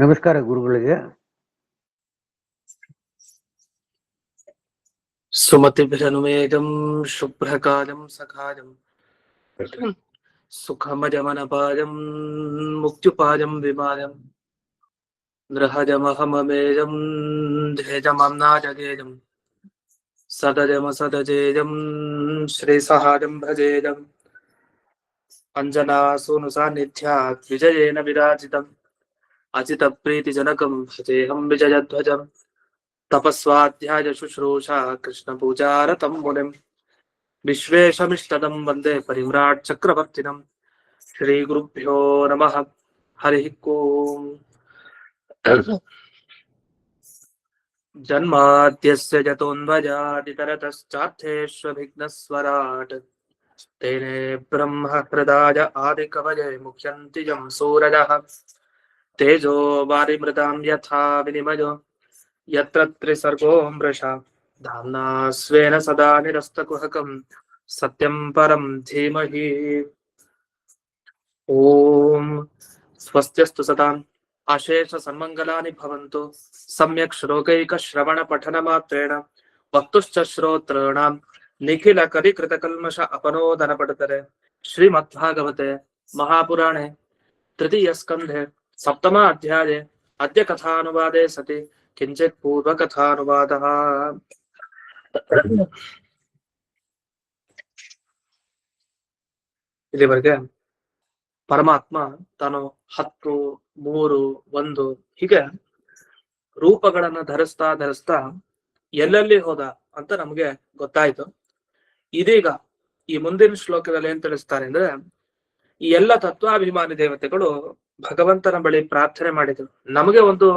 ನಮಸ್ಕಾರ ಗುರುಗಳಿಗೆ. ಸುಮತಿಭಿರನುಮೇದಂ ಶುಭ್ರಕಾಲಂ ಸಖಾಲಂ ಸುಖಮಜಮನಪಾಯಂ ಮುಕ್ತ್ಯುಪಾಯಂ ವಿಮಾಯಂ ನೃಹಜಮಹಮಮೇಯಂ ಧೇಜಮಂನಾಜಗೇಯಂ ಸದಜಮಸದಜೇಯಂ ಶ್ರೀಸಹಾಜಂ ಭಜೇಯಂ ಅಂಜನಾಸೂನು ಸಾನ್ನಿಧ್ಯಾತ್ ವಿಜಯೇನ ವಿರಾಜಿತಂ ಅಚಿತ ಪ್ರೀತಿಜನಕಂ ಭಜೇಹಂ ವಿಜಯಧ್ವಜಂ ತಪಸ್ವಾಧ್ಯಾಯ ಶುಶ್ರೂಷಾ ಕೃಷ್ಣ ಪೂಜಾರತಂ ಮುನಿಂ ವಿಶ್ವೇಶಮಿಷ್ಟದಂ ವಂದೇ ಪರಿಮ್ರಾಟ್ ಚಕ್ರವರ್ತಿನಂ. ಶ್ರೀ ಗುರುಭ್ಯೋ ನಮಃ. ಹರಿ ಓಂ. ಜನ್ಮಾದ್ಯಸ್ಯ ಜತೋನ್ವಯಾದಿತರತಶ್ಚಾರ್ಥೇಷ್ವಭಿಘ್ನಸ್ವರಾಟ್ ತೇನೇ ಬ್ರಹ್ಮ ಹೃದಯ ಆದಿಕವಯೇ ಮುಖ್ಯಂತಿ ಯಂ ಸೂರಯಃ ತೇಜೋ ವಾರಿಮೃತಾಂ ಯಥಾ ವಿನಿಮಯೋ ಯತ್ರ ತ್ರಿಸರ್ಗೋ ಮೃಷಾ ಧಾಮ್ನಾ ಸ್ವೇನ ಸದಾ ನಿರಸ್ತಕುಹಕಂ ಸತ್ಯಂ ಪರಂ ಧೀಮಹಿ. ಓಂ ಸ್ವಸ್ತ್ಯಸ್ತು ಸದಾಂ ಅಶೇಷ ಸನ್ಮಂಗಲಾನಿ ಭವಂತು. ಸಮ್ಯಕ್ ಶ್ಲೋಕೈಕ ಶ್ರವಣ ಪಠನ ಮಾತ್ರೇಣ ವಕ್ತುಶ್ಚ ಶ್ರೋತॄಣಾಂ ನಿಖಿಲ ಕಲಿಕೃತ ಕಲ್ಮಷ ಅಪನೋದನ ಪಡುತ್ತದೆ. ಶ್ರೀಮದ್ಭಾಗವತೆ ಮಹಾಪುರಾಣೆ ತೃತೀಯ ಸ್ಕಂಧೆ ಸಪ್ತಮ ಅಧ್ಯಾಯೇ ಅದ್ಯ ಕಥಾನುವಾದೇ ಸತಿ ಕಿಂಚಿತ್ ಪೂರ್ವಕಥಾನುವಾದಃ. ಇಲ್ಲಿವರೆಗೆ ಪರಮಾತ್ಮ ತಾನು 10, 3, 1 ಹೀಗೆ ರೂಪಗಳನ್ನ ಧರಿಸ್ತಾ ಎಲ್ಲೆಲ್ಲಿ ಹೋದ ಅಂತ ನಮ್ಗೆ ಗೊತ್ತಾಯ್ತು. ಇದೀಗ ಈ ಮುಂದಿನ ಶ್ಲೋಕದಲ್ಲಿ ಏನ್ ತಿಳಿಸ್ತಾರೆ ಅಂದ್ರೆ, ಈ ಎಲ್ಲ ತತ್ವಾಭಿಮಾನಿ ದೇವತೆಗಳು ಭಗವಂತನ ಬಳಿ ಪ್ರಾರ್ಥನೆ ಮಾಡಿದ್ರು. ನಮಗೆ ಒಂದು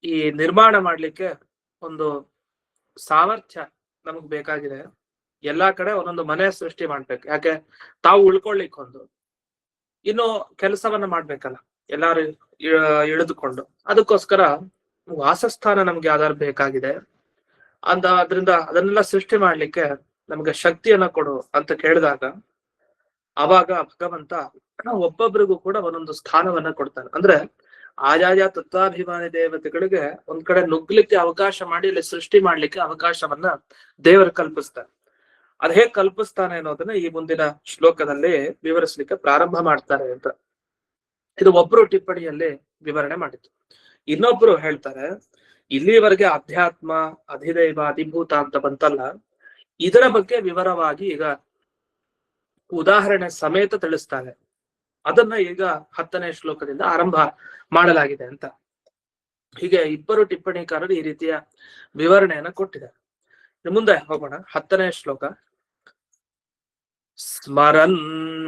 ಈ ನಿರ್ಮಾಣ ಮಾಡ್ಲಿಕ್ಕೆ ಒಂದು ಸಾಮರ್ಥ್ಯ ನಮಗ್ ಬೇಕಾಗಿದೆ. ಎಲ್ಲಾ ಕಡೆ ಒಂದೊಂದು ಮನೆ ಸೃಷ್ಟಿ ಮಾಡ್ಬೇಕು. ಯಾಕೆ? ತಾವು ಉಳ್ಕೊಳ್ಳಿಕ್ ಒಂದು, ಇನ್ನು ಕೆಲಸವನ್ನ ಮಾಡ್ಬೇಕಲ್ಲ ಎಲ್ಲಾರು ಇಳಿದುಕೊಂಡು. ಅದಕ್ಕೋಸ್ಕರ ವಾಸಸ್ಥಾನ ನಮ್ಗೆ ಯಾವ್ದಾರು ಬೇಕಾಗಿದೆ ಅದರಿಂದ ಅದನ್ನೆಲ್ಲ ಸೃಷ್ಟಿ ಮಾಡ್ಲಿಕ್ಕೆ ನಮ್ಗೆ ಶಕ್ತಿಯನ್ನ ಕೊಡು ಅಂತ ಕೇಳಿದಾಗ ಅವಾಗ ಭಗವಂತ ಒಬ್ಬೊಬ್ರಿಗೂ ಕೂಡ ಒಂದೊಂದು ಸ್ಥಾನವನ್ನ ಕೊಡ್ತಾನೆ. ಅಂದ್ರೆ ಆಯಾಯ ತತ್ವಾಭಿಮಾನಿ ದೇವತೆಗಳಿಗೆ ಒಂದ್ ಕಡೆ ನುಗ್ಲಿಕ್ಕೆ ಅವಕಾಶ ಮಾಡಿ ಇಲ್ಲಿ ಸೃಷ್ಟಿ ಮಾಡ್ಲಿಕ್ಕೆ ಅವಕಾಶವನ್ನ ದೇವರು ಕಲ್ಪಿಸ್ತಾನೆ. ಅದ್ ಹೇಗ್ ಕಲ್ಪಿಸ್ತಾನೆ ಅನ್ನೋದನ್ನ ಈ ಮುಂದಿನ ಶ್ಲೋಕದಲ್ಲಿ ವಿವರಿಸ್ಲಿಕ್ಕೆ ಪ್ರಾರಂಭ ಮಾಡ್ತಾರೆ ಅಂತ. ಇದು ಒಬ್ರು ಟಿಪ್ಪಣಿಯಲ್ಲಿ ವಿವರಣೆ ಮಾಡಿತ್ತು. ಇನ್ನೊಬ್ರು ಹೇಳ್ತಾರೆ, ಇಲ್ಲಿವರೆಗೆ ಅಧ್ಯಾತ್ಮ, ಅಧಿದೈವ, ಅಧಿಭೂತ ಅಂತ ಬಂತಲ್ಲ, ಇದರ ಬಗ್ಗೆ ವಿವರವಾಗಿ ಈಗ ಉದಾಹರಣೆ ಸಮೇತ ತಿಳಿಸ್ತಾರೆ. ಅದನ್ನ ಈಗ 10ನೇ ಶ್ಲೋಕದಿಂದ ಆರಂಭ ಮಾಡಲಾಗಿದೆ ಅಂತ. ಹೀಗೆ ಇಬ್ಬರು ಟಿಪ್ಪಣಿಕಾರರು ಈ ರೀತಿಯ ವಿವರಣೆಯನ್ನ ಕೊಟ್ಟಿದ್ದಾರೆ. ಮುಂದೆ ಹೋಗೋಣ. 10ನೇ ಶ್ಲೋಕ. ಸ್ಮರನ್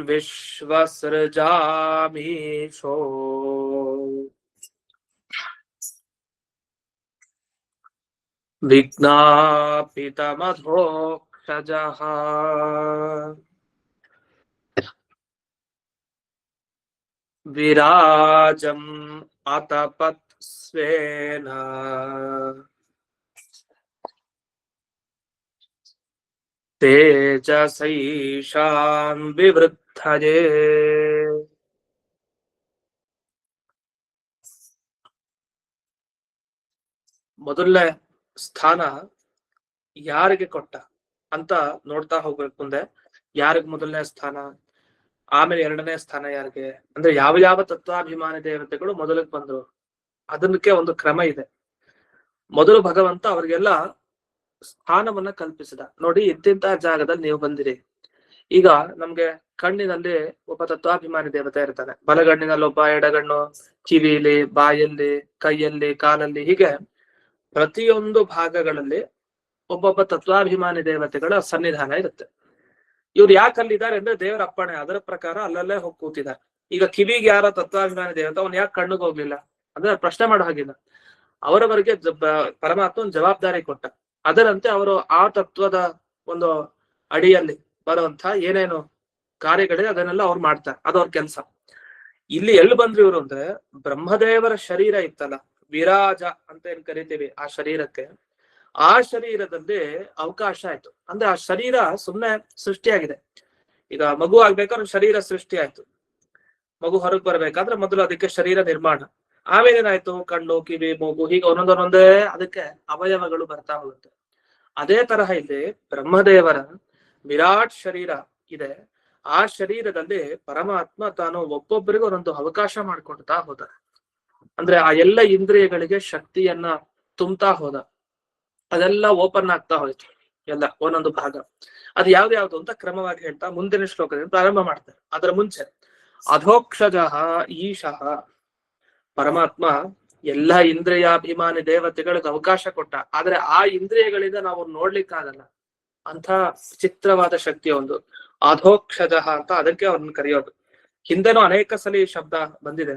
ವಿಶ್ವಸೃಜಾಮೀಶೋ ವಿಜ್ಞಾಪಿತಮಧೋಕ್ಷಜಃ ವಿರಾಜಂ ಅತಪತ್ ಸ್ವೇನ ತೇಜಸೈಷಾಂ ವಿವೃದ್ಧಯೇ. ಮೊದಲನೇ ಸ್ಥಾನ ಯಾರಿಗೆ ಕೊಟ್ಟ ಅಂತ ನೋಡ್ತಾ ಹೋಗ್ಬೇಕು. ಮುಂದೆ ಯಾರಿಗೆ ಮೊದಲನೇ ಸ್ಥಾನ, ಆಮೇಲೆ 2ನೇ ಸ್ಥಾನ ಯಾರಿಗೆ, ಅಂದ್ರೆ ಯಾವ ಯಾವ ತತ್ವಾಭಿಮಾನಿ ದೇವತೆಗಳು ಮೊದಲಿಗೆ ಬಂದ್ರು ಅದಕ್ಕೆ ಒಂದು ಕ್ರಮ ಇದೆ. ಮೊದಲು ಭಗವಂತ ಅವ್ರಿಗೆಲ್ಲ ಸ್ಥಾನವನ್ನ ಕಲ್ಪಿಸಿದ. ನೋಡಿ, ಇಂತಿಂತಹ ಜಾಗದಲ್ಲಿ ನೀವು ಬಂದಿರಿ. ಈಗ ನಮ್ಗೆ ಕಣ್ಣಿನಲ್ಲಿ ಒಬ್ಬ ತತ್ವಾಭಿಮಾನಿ ದೇವತೆ ಇರ್ತಾನೆ, ಬಲಗಣ್ಣಿನಲ್ಲಿ ಒಬ್ಬ, ಎಡಗಣ್ಣು, ಕಿವಿಲಿ, ಬಾಯಲ್ಲಿ, ಕೈಯಲ್ಲಿ, ಕಾಲಲ್ಲಿ, ಹೀಗೆ ಪ್ರತಿಯೊಂದು ಭಾಗಗಳಲ್ಲಿ ಒಬ್ಬೊಬ್ಬ ತತ್ವಾಭಿಮಾನಿ ದೇವತೆಗಳ ಸನ್ನಿಧಾನ ಇರುತ್ತೆ. ಇವ್ರು ಯಾಕೆ ಅಲ್ಲಿದ್ದಾರೆ ಅಂದ್ರೆ ದೇವರ ಅಪ್ಪಣೆ, ಅದರ ಪ್ರಕಾರ ಅಲ್ಲಲ್ಲೇ ಹೋಗಿ ಕೂತಿದ್ದಾರೆ. ಈಗ ಕಿವಿಗೆ ಯಾರ ತತ್ವಾಭಿಮಾನಿ ದೇವತೆ, ಅವ್ನು ಯಾಕೆ ಕಣ್ಣಿಗೆ ಹೋಗ್ಲಿಲ್ಲ ಅಂದ್ರೆ ಪ್ರಶ್ನೆ ಮಾಡೋ ಹಾಗಿಲ್ಲ. ಅವರವರಿಗೆ ಪರಮಾತ್ಮ ಜವಾಬ್ದಾರಿ ಕೊಟ್ಟ. ಅದರಂತೆ ಅವರು ಆ ತತ್ವದ ಒಂದು ಅಡಿಯಲ್ಲಿ ಬರುವಂತ ಏನೇನು ಕಾರ್ಯಗಳಿದೆ ಅದನ್ನೆಲ್ಲ ಅವ್ರು ಮಾಡ್ತಾರೆ. ಅದವ್ರ ಕೆಲಸ. ಇಲ್ಲಿ ಎಲ್ಲಿ ಬಂದ್ರು ಇವರು ಅಂದ್ರೆ, ಬ್ರಹ್ಮದೇವರ ಶರೀರ ಇತ್ತಲ್ಲ, ವಿರಾಜ ಅಂತ ಏನ್ ಕರಿತೀವಿ ಆ ಶರೀರಕ್ಕೆ, ಆ ಶರೀರದಲ್ಲಿ ಅವಕಾಶ ಆಯ್ತು. ಅಂದ್ರೆ ಆ ಶರೀರ ಸುಮ್ನೆ ಸೃಷ್ಟಿಯಾಗಿದೆ. ಈಗ ಮಗು ಆಗ್ಬೇಕಾದ್ರೆ ಶರೀರ ಸೃಷ್ಟಿ ಆಯ್ತು. ಮಗು ಹೊರಗೆ ಬರ್ಬೇಕಾದ್ರೆ ಮೊದಲು ಅದಕ್ಕೆ ಶರೀರ ನಿರ್ಮಾಣ, ಆಮೇಲೆ ಏನಾಯ್ತು ಕಣ್ಣು ಕಿವಿ ಮೂಗು ಹೀಗೆ ಒಂದೊಂದೊಂದೇ ಅದಕ್ಕೆ ಅವಯವಗಳು ಬರ್ತಾ ಹೋಗುತ್ತೆ. ಅದೇ ತರಹ ಇಲ್ಲಿ ಬ್ರಹ್ಮದೇವರ ವಿರಾಟ್ ಶರೀರ ಇದೆ. ಆ ಶರೀರದಲ್ಲಿ ಪರಮಾತ್ಮ ತಾನು ಒಬ್ಬೊಬ್ಬರಿಗೂ ಒಂದೊಂದು ಅವಕಾಶ ಮಾಡ್ಕೊಡ್ತಾ ಹೋದ. ಅಂದ್ರೆ ಆ ಎಲ್ಲ ಇಂದ್ರಿಯಗಳಿಗೆ ಶಕ್ತಿಯನ್ನ ತುಂಬ್ತಾ ಹೋದ. ಅದೆಲ್ಲ ಓಪನ್ ಆಗ್ತಾ ಹೋಯ್ತು, ಎಲ್ಲ ಒಂದೊಂದು ಭಾಗ. ಅದು ಯಾವ್ದು ಅಂತ ಕ್ರಮವಾಗಿ ಹೇಳ್ತಾ ಮುಂದಿನ ಶ್ಲೋಕದಿಂದ ಪ್ರಾರಂಭ ಮಾಡ್ತಾರೆ. ಅದರ ಮುಂಚೆ ಅಧೋಕ್ಷಜಃ ಈಶಃ, ಪರಮಾತ್ಮ ಎಲ್ಲಾ ಇಂದ್ರಿಯಾಭಿಮಾನಿ ದೇವತೆಗಳಿಗೆ ಅವಕಾಶ ಕೊಟ್ಟ. ಆದ್ರೆ ಆ ಇಂದ್ರಿಯಗಳಿಂದ ನಾವು ನೋಡ್ಲಿಕ್ಕಾಗಲ್ಲ, ಅಂತ ವಿಚಿತ್ರವಾದ ಶಕ್ತಿ ಒಂದು ಅಧೋಕ್ಷಜಃ ಅಂತ ಅದಕ್ಕೆ ಅವ್ರನ್ನ ಕರೆಯೋದು. ಹಿಂದೆನೂ ಅನೇಕ ಸಲ ಈ ಶಬ್ದ ಬಂದಿದೆ.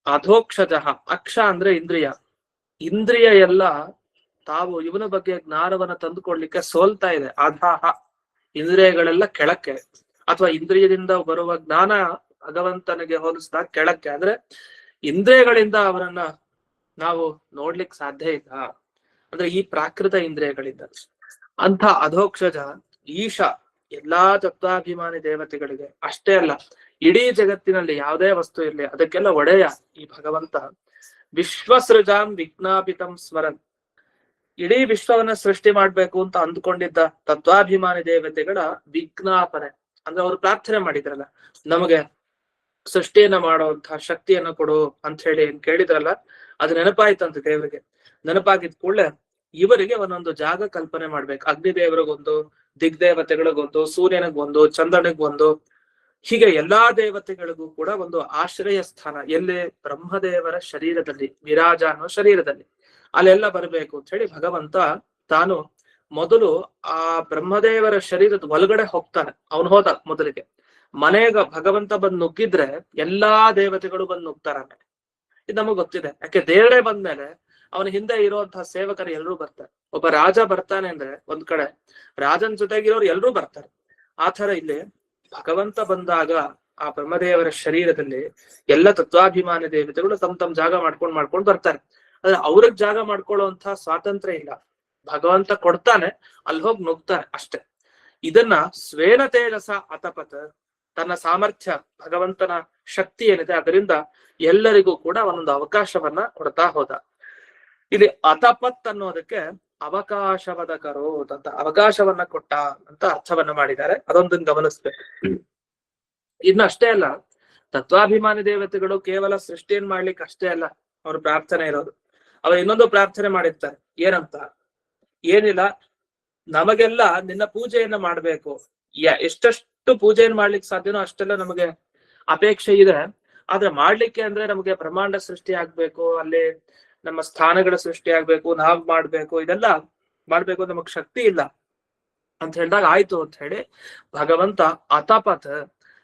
ಅಧೋಕ್ಷಜಃ, ಅಕ್ಷ ಅಂದ್ರೆ ಇಂದ್ರಿಯ, ಇಂದ್ರಿಯ ಎಲ್ಲ ತಾವು ಇವನ ಬಗ್ಗೆ ಜ್ಞಾನವನ್ನ ತಂದುಕೊಡ್ಲಿಕ್ಕೆ ಸೋಲ್ತಾ ಇದೆ. ಅಧಾಹ, ಇಂದ್ರಿಯಗಳೆಲ್ಲ ಕೆಳಕ್ಕೆ, ಅಥವಾ ಇಂದ್ರಿಯದಿಂದ ಬರುವ ಜ್ಞಾನ ಭಗವಂತನಿಗೆ ಹೋಲಿಸಿದಾಗ ಕೆಳಕ್ಕೆ. ಅಂದ್ರೆ ಇಂದ್ರಿಯಗಳಿಂದ ಅವರನ್ನ ನಾವು ನೋಡ್ಲಿಕ್ಕೆ ಸಾಧ್ಯ ಇಲ್ಲ, ಅಂದ್ರೆ ಈ ಪ್ರಾಕೃತ ಇಂದ್ರಿಯಗಳಿಂದ. ಅಂತ ಅಧೋಕ್ಷಜ ಈಶ ಎಲ್ಲಾ ತತ್ವಾಭಿಮಾನಿ ದೇವತೆಗಳಿಗೆ ಅಷ್ಟೇ ಅಲ್ಲ, ಇಡೀ ಜಗತ್ತಿನಲ್ಲಿ ಯಾವುದೇ ವಸ್ತು ಇರಲಿ ಅದಕ್ಕೆಲ್ಲ ಒಡೆಯ ಈ ಭಗವಂತ. ವಿಶ್ವಸೃಜಾಂ ವಿಜ್ಞಾಪಿತಂ ಸ್ಮರನ್, ಇಡೀ ವಿಶ್ವವನ್ನ ಸೃಷ್ಟಿ ಮಾಡ್ಬೇಕು ಅಂತ ಅಂದ್ಕೊಂಡಿದ್ದ ತತ್ವಾಭಿಮಾನಿ ದೇವತೆಗಳ ವಿಜ್ಞಾಪನೆ, ಅಂದ್ರೆ ಅವರು ಪ್ರಾರ್ಥನೆ ಮಾಡಿದ್ರಲ್ಲ ನಮಗೆ ಸೃಷ್ಟಿಯನ್ನ ಮಾಡುವಂತಹ ಶಕ್ತಿಯನ್ನ ಕೊಡು ಅಂತ ಹೇಳಿ ಏನ್ ಕೇಳಿದ್ರಲ್ಲ, ಅದು ನೆನಪಾಯ್ತಂತ ದೇವರಿಗೆ. ನೆನಪಾಗಿದ್ ಕೂಡಲೇ ಇವರಿಗೆ ಒಂದೊಂದು ಜಾಗ ಕಲ್ಪನೆ ಮಾಡ್ಬೇಕು. ಅಗ್ನಿದೇವರಿಗೊಂದು, ದಿಗ್ದೇವತೆಗಳಿಗೊಂದು, ಸೂರ್ಯನಿಗೊಂದು, ಚಂದ್ರನಿಗೊಂದು, ಹೀಗೆ ಎಲ್ಲಾ ದೇವತೆಗಳಿಗೂ ಕೂಡ ಒಂದು ಆಶ್ರಯ ಸ್ಥಾನ ಎಲ್ಲಿ? ಬ್ರಹ್ಮದೇವರ ಶರೀರದಲ್ಲಿ, ವಿರಾಜ ಅನ್ನೋ ಶರೀರದಲ್ಲಿ. ಅಲ್ಲೆಲ್ಲ ಬರ್ಬೇಕು ಅಂತ ಹೇಳಿ ಭಗವಂತ ತಾನು ಮೊದಲು ಆ ಬ್ರಹ್ಮದೇವರ ಶರೀರದ ಒಳಗಡೆ ಹೋಗ್ತಾನೆ. ಅವನು ಹೋದ ಮೊದಲಿಗೆ ಮನೆಗ ಭಗವಂತ ಬಂದು ನುಗ್ಗಿದ್ರೆ ಎಲ್ಲಾ ದೇವತೆಗಳು ಬಂದು ನುಗ್ತಾರ. ಇದು ನಮಗ್ ಗೊತ್ತಿದೆ, ಯಾಕೆ ದೇವರೇ ಬಂದ್ಮೇಲೆ ಅವನ ಹಿಂದೆ ಇರುವಂತಹ ಸೇವಕರು ಎಲ್ಲರೂ ಬರ್ತಾರೆ. ಒಬ್ಬ ರಾಜ ಬರ್ತಾನೆ ಅಂದ್ರೆ ಒಂದ್ ಕಡೆ ರಾಜನ್ ಜೊತೆಗಿರೋರು ಎಲ್ಲರೂ ಬರ್ತಾರೆ. ಆ ತರ ಇಲ್ಲಿ ಭಗವಂತ ಬಂದಾಗ ಆ ಬ್ರಹ್ಮದೇವರ ಶರೀರದಲ್ಲಿ ಎಲ್ಲ ತತ್ವಾಭಿಮಾನಿ ದೇವತೆಗಳು ತಮ್ಮ ಜಾಗ ಮಾಡ್ಕೊಂಡು ಬರ್ತಾರೆ. ಆದ್ರೆ ಅವ್ರಿಗೆ ಜಾಗ ಮಾಡ್ಕೊಳ್ಳುವಂತಹ ಸ್ವಾತಂತ್ರ್ಯ ಇಲ್ಲ, ಭಗವಂತ ಕೊಡ್ತಾನೆ, ಅಲ್ಲಿ ಹೋಗಿ ನುಗ್ತಾರೆ ಅಷ್ಟೆ. ಇದನ್ನ ಸ್ವೇನ ತೇಜಸ ಅತಪತ, ತನ್ನ ಸಾಮರ್ಥ್ಯ ಭಗವಂತನ ಶಕ್ತಿ ಏನಿದೆ ಅದರಿಂದ ಎಲ್ಲರಿಗೂ ಕೂಡ ಒಂದೊಂದು ಅವಕಾಶವನ್ನ ಕೊಡ್ತಾ ಹೋದ. ಇಲ್ಲಿ ಅತಪತ್ ಅನ್ನೋದಕ್ಕೆ ಅವಕಾಶವದ ಕರೋತ್ ಅಂತ, ಅವಕಾಶವನ್ನ ಕೊಟ್ಟ ಅಂತ ಅರ್ಥವನ್ನ ಮಾಡಿದ್ದಾರೆ. ಅದೊಂದನ್ನು ಗಮನಿಸ್ಬೇಕು. ಇನ್ನು ಅಷ್ಟೇ ಅಲ್ಲ, ತತ್ವಾಭಿಮಾನಿ ದೇವತೆಗಳು ಕೇವಲ ಸೃಷ್ಟಿಯನ್ ಮಾಡ್ಲಿಕ್ಕೆ ಅಷ್ಟೇ ಅಲ್ಲ ಅವ್ರ ಪ್ರಾರ್ಥನೆ ಇರೋದು. ಅವ್ರು ಇನ್ನೊಂದು ಪ್ರಾರ್ಥನೆ ಮಾಡಿರ್ತಾರೆ. ಏನಂತ? ಏನಿಲ್ಲ, ನಮಗೆಲ್ಲ ನಿನ್ನ ಪೂಜೆಯನ್ನ ಮಾಡ್ಬೇಕು, ಎಷ್ಟೆಷ್ಟು ಪೂಜೆಯನ್ನು ಮಾಡ್ಲಿಕ್ಕೆ ಸಾಧ್ಯನೋ ಅಷ್ಟೆಲ್ಲ ನಮಗೆ ಅಪೇಕ್ಷೆ ಇದೆ. ಆದ್ರೆ ಮಾಡ್ಲಿಕ್ಕೆ ಅಂದ್ರೆ ನಮಗೆ ಬ್ರಹ್ಮಾಂಡ ಸೃಷ್ಟಿ ಆಗ್ಬೇಕು, ಅಲ್ಲಿ ನಮ್ಮ ಸ್ಥಾನಗಳ ಸೃಷ್ಟಿ ಆಗ್ಬೇಕು, ನಾವ್ ಮಾಡ್ಬೇಕು, ಇದೆಲ್ಲ ಮಾಡ್ಬೇಕು, ನಮಗ್ ಶಕ್ತಿ ಇಲ್ಲ ಅಂತ ಹೇಳಿದಾಗ ಆಯ್ತು ಅಂತ ಹೇಳಿ ಭಗವಂತ ಅತಪತ್,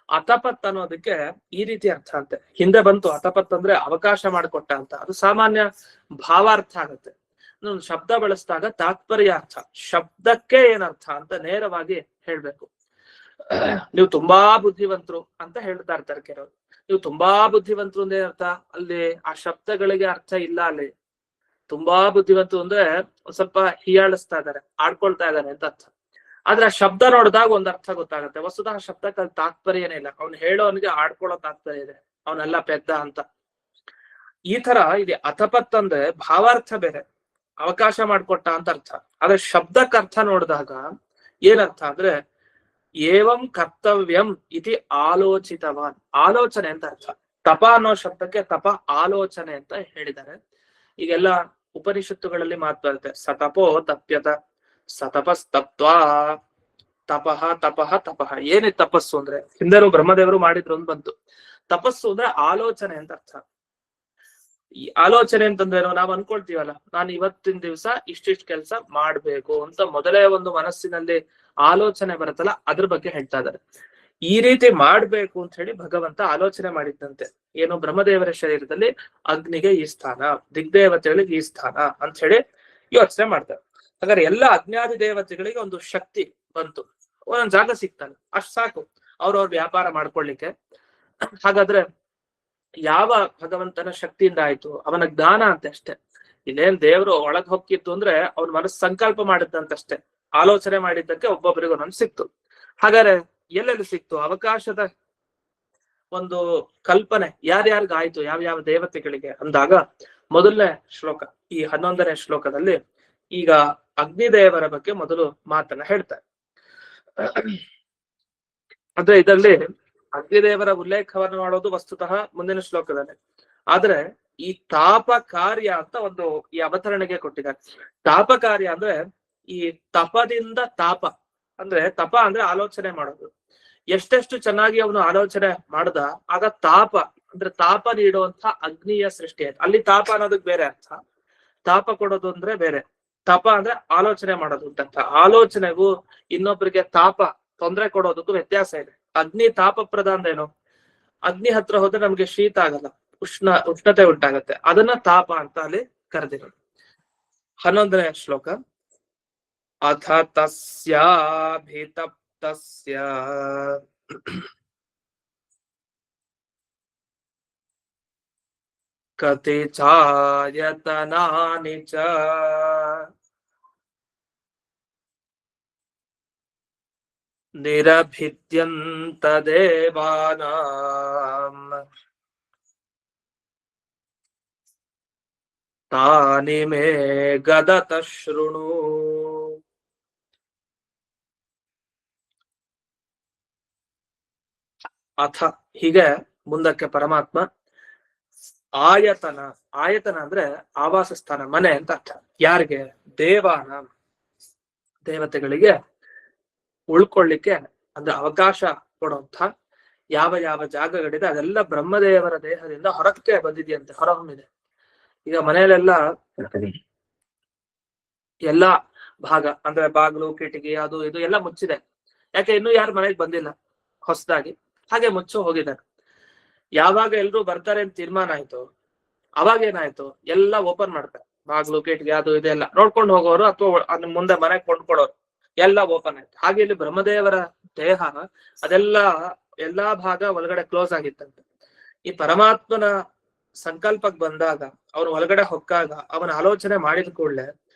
ಅತಪತ್ ಅನ್ನೋದಕ್ಕೆ ಈ ರೀತಿ ಅರ್ಥ ಅಂತೆ. ಹಿಂದೆ ಬಂತು ಅತಪತ್ ಅಂದ್ರೆ ಅವಕಾಶ ಮಾಡಿಕೊಟ್ಟ ಅಂತ. ಅದು ಸಾಮಾನ್ಯ ಭಾವಾರ್ಥ ಆಗತ್ತೆ. ಒಂದು ಶಬ್ದ ಬಳಸಿದಾಗ ತಾತ್ಪರ್ಯ ಅರ್ಥ, ಶಬ್ದಕ್ಕೆ ಏನರ್ಥ ಅಂತ ನೇರವಾಗಿ ಹೇಳ್ಬೇಕು. ನೀವು ತುಂಬಾ ಬುದ್ಧಿವಂತರು ಅಂತ ಹೇಳ್ತಾ ಇರ್ತಾರೆ ಕೆಲವರು. ನೀವು ತುಂಬಾ ಬುದ್ಧಿವಂತರು ಅಂದ್ರೆ ಅರ್ಥ, ಅಲ್ಲಿ ಆ ಶಬ್ದಗಳಿಗೆ ಅರ್ಥ ಇಲ್ಲ. ಅಲ್ಲಿ ತುಂಬಾ ಬುದ್ಧಿವಂತರು ಅಂದ್ರೆ ಒಂದ್ ಸ್ವಲ್ಪ ಹೀಯಾಳಿಸ್ತಾ ಇದಾರೆ, ಆಡ್ಕೊಳ್ತಾ ಇದಾರೆ ಅಂತ ಅರ್ಥ. ಆದ್ರೆ ಆ ಶಬ್ದ ನೋಡಿದಾಗ ಒಂದ್ ಅರ್ಥ ಗೊತ್ತಾಗುತ್ತೆ. ವಸ್ತುತಃ ಶಬ್ದಕ್ಕೆ ಅಲ್ಲಿ ತಾತ್ಪರ್ಯನೇ ಇಲ್ಲ. ಅವ್ನು ಹೇಳೋವನಿಗೆ ಆಡ್ಕೊಳ್ಳೋ ತಾತ್ಪರ್ಯ ಇದೆ, ಅವನೆಲ್ಲ ಪೆದ್ದ ಅಂತ. ಈ ತರ ಇದೆ. ಅತಪತ್ ಅಂದ್ರೆ ಭಾವಾರ್ಥ ಬೇರೆ, ಅವಕಾಶ ಮಾಡ್ಕೊಟ್ಟ ಅಂತ ಅರ್ಥ. ಆದ್ರೆ ಶಬ್ದಕ್ಕೆ ಅರ್ಥ ನೋಡಿದಾಗ ಏನರ್ಥ ಅಂದ್ರೆ ಏವಂ ಕರ್ತವ್ಯಂ ಇತಿ ಆಲೋಚಿತವಾನ್, ಆಲೋಚನೆ ಅಂತ ಅರ್ಥ. ತಪ ಅನ್ನೋ ಶಬ್ದಕ್ಕೆ ತಪ ಆಲೋಚನೆ ಅಂತ ಹೇಳಿದ್ದಾರೆ. ಈಗೆಲ್ಲ ಉಪನಿಷತ್ತುಗಳಲ್ಲಿ ಮಾತು ಬರುತ್ತೆ, ಸತಪೋ ತಪ್ಯತ, ಸತಪಸ್ತಪ್ತ್ವಾ, ತಪಃ ತಪಃ ತಪಃ. ಏನೇ ತಪಸ್ಸು ಅಂದ್ರೆ, ಹಿಂದೆನೂ ಬ್ರಹ್ಮದೇವರು ಮಾಡಿದ್ರು ಅಂತ ಬಂತು. ತಪಸ್ಸು ಅಂದ್ರೆ ಆಲೋಚನೆ ಅಂತ ಅರ್ಥ. ಈ ಆಲೋಚನೆ ಅಂತಂದ್ರೇನು? ನಾವ್ ಅನ್ಕೊಳ್ತೀವಲ್ಲ, ನಾನು ಇವತ್ತಿನ ದಿವಸ ಇಷ್ಟಿಷ್ಟು ಕೆಲಸ ಮಾಡ್ಬೇಕು ಅಂತ ಮೊದಲೇ ಒಂದು ಮನಸ್ಸಿನಲ್ಲಿ ಆಲೋಚನೆ ಬರುತ್ತಲ್ಲ, ಅದ್ರ ಬಗ್ಗೆ ಹೇಳ್ತಾ ಇದ್ದಾರೆ. ಈ ರೀತಿ ಮಾಡ್ಬೇಕು ಅಂತ ಹೇಳಿ ಭಗವಂತ ಆಲೋಚನೆ ಮಾಡಿದ್ದಂತೆ. ಏನು? ಬ್ರಹ್ಮದೇವರ ಶರೀರದಲ್ಲಿ ಅಗ್ನಿಗೆ ಈ ಸ್ಥಾನ, ದಿಗ್ದೇವತೆಗಳಿಗೆ ಈ ಸ್ಥಾನ ಅಂತ ಹೇಳಿ ಯೋಚನೆ ಮಾಡ್ತಾರೆ. ಹಾಗಾದ್ರೆ ಎಲ್ಲ ಅಜ್ಞಾದಿ ದೇವತೆಗಳಿಗೆ ಒಂದು ಶಕ್ತಿ ಬಂತು, ಒಂದೊಂದು ಜಾಗ ಸಿಗ್ತಾನೆ, ಅಷ್ಟ್ ಸಾಕು ಅವ್ರವ್ರ ವ್ಯಾಪಾರ ಮಾಡ್ಕೊಳ್ಲಿಕ್ಕೆ. ಹಾಗಾದ್ರೆ ಯಾವ ಭಗವಂತನ ಶಕ್ತಿಯಿಂದ ಆಯ್ತು? ಅವನ ಜ್ಞಾನ ಅಂತ ಅಷ್ಟೇ. ಇಲ್ಲೇನ್ ದೇವ್ರು ಒಳಗ್ ಹೊಕ್ಕಿತ್ತು ಅಂದ್ರೆ ಅವ್ನ ಮನಸ್ಸು ಸಂಕಲ್ಪ ಮಾಡಿದ್ದಂತಷ್ಟೇ, ಆಲೋಚನೆ ಮಾಡಿದ್ದಕ್ಕೆ ಒಬ್ಬೊಬ್ಬರಿಗೂ ನನ್ ಸಿಕ್ತು. ಹಾಗಾದ್ರೆ ಎಲ್ಲೆಲ್ಲಿ ಸಿಕ್ತು? ಅವಕಾಶದ ಒಂದು ಕಲ್ಪನೆ ಯಾರ್ಯಾರಿಗಾಯ್ತು, ಯಾವ ದೇವತೆಗಳಿಗೆ ಅಂದಾಗ ಮೊದಲನೇ ಶ್ಲೋಕ, ಈ 11ನೇ ಶ್ಲೋಕದಲ್ಲಿ ಈಗ ಅಗ್ನಿದೇವರ ಬಗ್ಗೆ ಮೊದಲು ಮಾತನ್ನ ಹೇಳ್ತಾರೆ. ಅಂದ್ರೆ ಇದರಲ್ಲಿ ಅಗ್ನಿದೇವರ ಉಲ್ಲೇಖವನ್ನು ಮಾಡೋದು ವಸ್ತುತಃ ಮುಂದಿನ ಶ್ಲೋಕದಲ್ಲಿ, ಆದ್ರೆ ಈ ತಾಪ ಕಾರ್ಯ ಅಂತ ಒಂದು ಈ ಅವತರಣೆಗೆ ಕೊಟ್ಟಿದ್ದಾರೆ. ತಾಪ ಕಾರ್ಯ ಅಂದ್ರೆ ಈ ತಪದಿಂದ ತಾಪ, ಅಂದ್ರೆ ತಪ ಅಂದ್ರೆ ಆಲೋಚನೆ ಮಾಡೋದು. ಎಷ್ಟೆಷ್ಟು ಚೆನ್ನಾಗಿ ಅವನು ಆಲೋಚನೆ ಮಾಡ್ದ ಆಗ ತಾಪ ಅಂದ್ರೆ ತಾಪ ನೀಡುವಂತ ಅಗ್ನಿಯ ಸೃಷ್ಟಿ ಆಯ್ತು. ಅಲ್ಲಿ ತಾಪ ಅನ್ನೋದಕ್ಕೆ ಬೇರೆ ಅರ್ಥ, ತಾಪ ಕೊಡೋದು ಅಂದ್ರೆ ಬೇರೆ. ತಪ ಅಂದ್ರೆ ಆಲೋಚನೆ ಮಾಡೋದು ಅಂತ. ಆಲೋಚನೆಗೂ ಇನ್ನೊಬ್ಬರಿಗೆ ತಾಪ ತೊಂದರೆ ಕೊಡೋದಕ್ಕೂ ವ್ಯತ್ಯಾಸ ಇದೆ. ಅಗ್ನಿ ತಾಪ ಪ್ರಧಾನ ಏನು, ಅಗ್ನಿ ಹತ್ರ ಹೋದ್ರೆ ನಮ್ಗೆ ಶೀತ ಆಗಲ್ಲ, ಉಷ್ಣತೆ ಉಂಟಾಗತ್ತೆ, ಅದನ್ನ ತಾಪ ಅಂತ ಅಲ್ಲಿ ಕರೆದಿರೋದು. 11ನೇ ಶ್ಲೋಕ, ಅಥ ತಸ್ಯಾಭಿತಪ್ತಸ್ಯ ಕತಿ ಚಾಯತನಾನಿ ಚ ನಿರಭಿದ್ಯಂತ ದೇವಾನಾಂ ತಾನಿ ಮೇ ಗದತ ಶೃಣು. ಅಥ ಹೀಗೆ ಮುಂದಕ್ಕೆ ಪರಮಾತ್ಮ ಆಯತನ, ಆಯತನ ಅಂದ್ರೆ ಆವಾಸ ಸ್ಥಾನ, ಮನೆ ಅಂತ ಅರ್ಥ. ಯಾರಿಗೆ? ದೇವಾನ, ದೇವತೆಗಳಿಗೆ ಉಳ್ಕೊಳ್ಳಿಕ್ಕೆ ಅಂದ್ರೆ ಅವಕಾಶ ಕೊಡುವಂತ ಯಾವ ಜಾಗಗಳಿದೆ ಅದೆಲ್ಲ ಬ್ರಹ್ಮದೇವರ ದೇಹದಿಂದ ಹೊರಕ್ಕೆ ಬಂದಿದೆಯಂತೆ, ಹೊರಹೊಮ್ಮಿದೆ. ಈಗ ಮನೆಯಲ್ಲೆಲ್ಲ ಎಲ್ಲಾ ಭಾಗ ಅಂದ್ರೆ ಬಾಗಿಲು ಕಿಟಕಿ ಅದು ಇದು ಎಲ್ಲ ಮುಚ್ಚಿದೆ. ಯಾಕೆ? ಇನ್ನೂ ಯಾರು ಮನೆಗೆ ಬಂದಿಲ್ಲ ಹೊಸದಾಗಿ, ಹಾಗೆ ಮುಚ್ಚು ಹೋಗಿದ್ದಾರೆ. ಯಾವಾಗ ಎಲ್ರು ಬರ್ತಾರೆ ಅಂತ ತೀರ್ಮಾನ ಆಯ್ತು, ಅವಾಗ ಏನಾಯ್ತು, ಎಲ್ಲ ಓಪನ್ ಮಾಡ್ತಾರೆ, ಬಾಗ್ಲು ಕಿಟಕಿ ಅದು ಇದೆಲ್ಲ ನೋಡ್ಕೊಂಡು ಹೋಗೋರು ಅಥವಾ ಅದ್ರ ಮುಂದೆ ಮನೆಗೆ ಕೊಂಡ್ಕೊಡೋರು ಎಲ್ಲ ಓಪನ್ ಆಯ್ತು. ಹಾಗೆ ಇಲ್ಲಿ ಬ್ರಹ್ಮದೇವರ ದೇಹ ಎಲ್ಲಾ ಭಾಗ ಒಳಗಡೆ ಕ್ಲೋಸ್ ಆಗಿತ್ತಂತೆ. ಈ ಪರಮಾತ್ಮನ ಸಂಕಲ್ಪಕ್ಕೆ ಬಂದಾಗ, ಅವನು ಒಳಗಡೆ ಹೊಕ್ಕಾಗ, ಅವನ ಆಲೋಚನೆ ಮಾಡಿದ ಕೂಡಲೇ